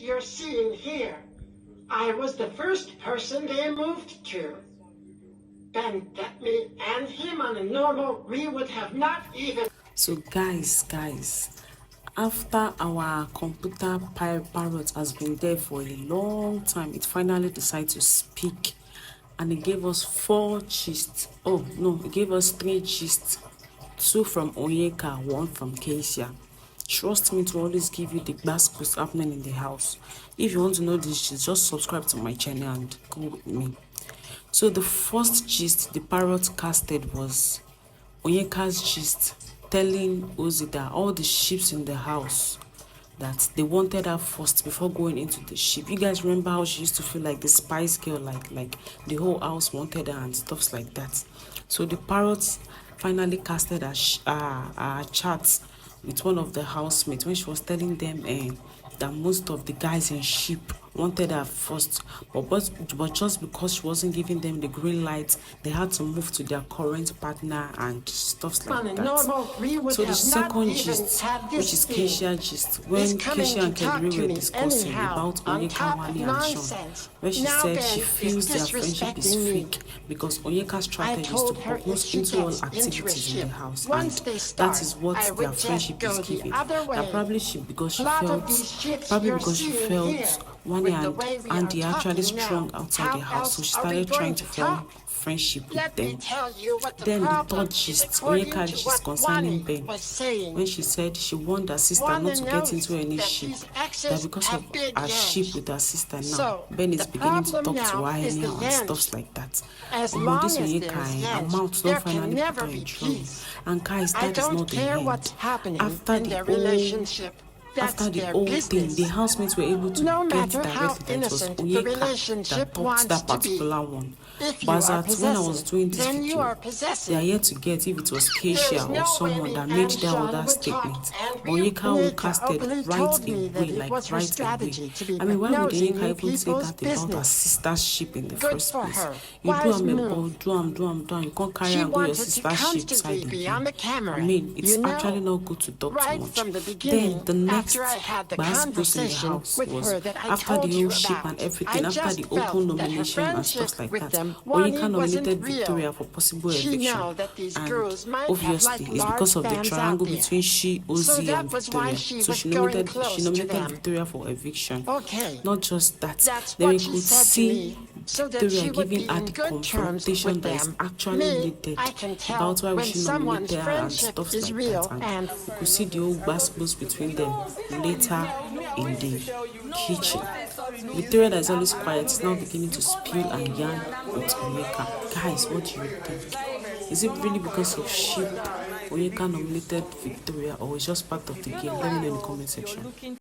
you're seeing here, I was the first person they moved to. Then get me and him on a normal, we would have not even... So guys, after our computer Parrot has been there for a long time, it finally decided to speak, and it gave us 4 gists. Oh no, it gave us 3 gists, 2 from Onyeka, 1 from Kassia. Trust me to always give you the best post happening in the house. If you want to know this gist, just subscribe to my channel and go with me. So the first gist the Parrot casted was Onyeka's gist, telling Ozee that all the ships in the house, that they wanted her first before going into the ship. You guys remember how she used to feel like the spice girl, like the whole house wanted her and stuff like that. So the Parrot finally casted a chat with one of the housemates when she was telling them that most of the guys in ship wanted her first, but just because she wasn't giving them the green light, they had to move to their current partner and stuff like that. So the second gist, which is Kassia gist, when Kassia and Kellyrae were discussing about Onyeka, Wanni and Shaun, where she said she feels their friendship is fake because Onyeka's strategy is to propose into all activities in the house, and that is what their friendship is giving. That probably because she felt Wanni and Handi actually strong outside the house, so she started trying to form friendship with them. Then the third gist, Onyeka gist concerning Ben, when she said she warned her sister not to get into any ship, that because of her ship with her sister now, Ben is beginning to talk to her anyhow and stuff like that. But this Onyeka, her mouth don't finally put her in trouble. And guys, that is not the end. After the whole thing, the housemates were able to get directly that it was Onyeka that talked that particular one. But as when I was doing this video, they are yet to get if it was Kassia or someone that made that other statement. But Onyeka will casted right away. I mean, why would Onyeka even say that about her sister's ship in the first place? You do am, you can't carry and go your sister's ship side again. I mean, it's actually not good to talk too much. Then the next bad post in the house was after the whole ship and everything, after the open nomination and stuff like that. Onyeka nominated Victoria for possible eviction, and obviously it's because of the triangle between she, Ozee and Victoria. So she nominated Victoria for eviction. Not just that, then we could see Victoria giving her the confrontation that is actually needed about why we should nominate her and stuff like that, and we could see the whole basketballs between them later in the kitchen. Victoria that is always quiet is now beginning to spill and yarn with Onyeka. Guys, what do you think? Is it really because of sheep Onyeka nominated Victoria, or is just part of the game? Let me know in the comment section.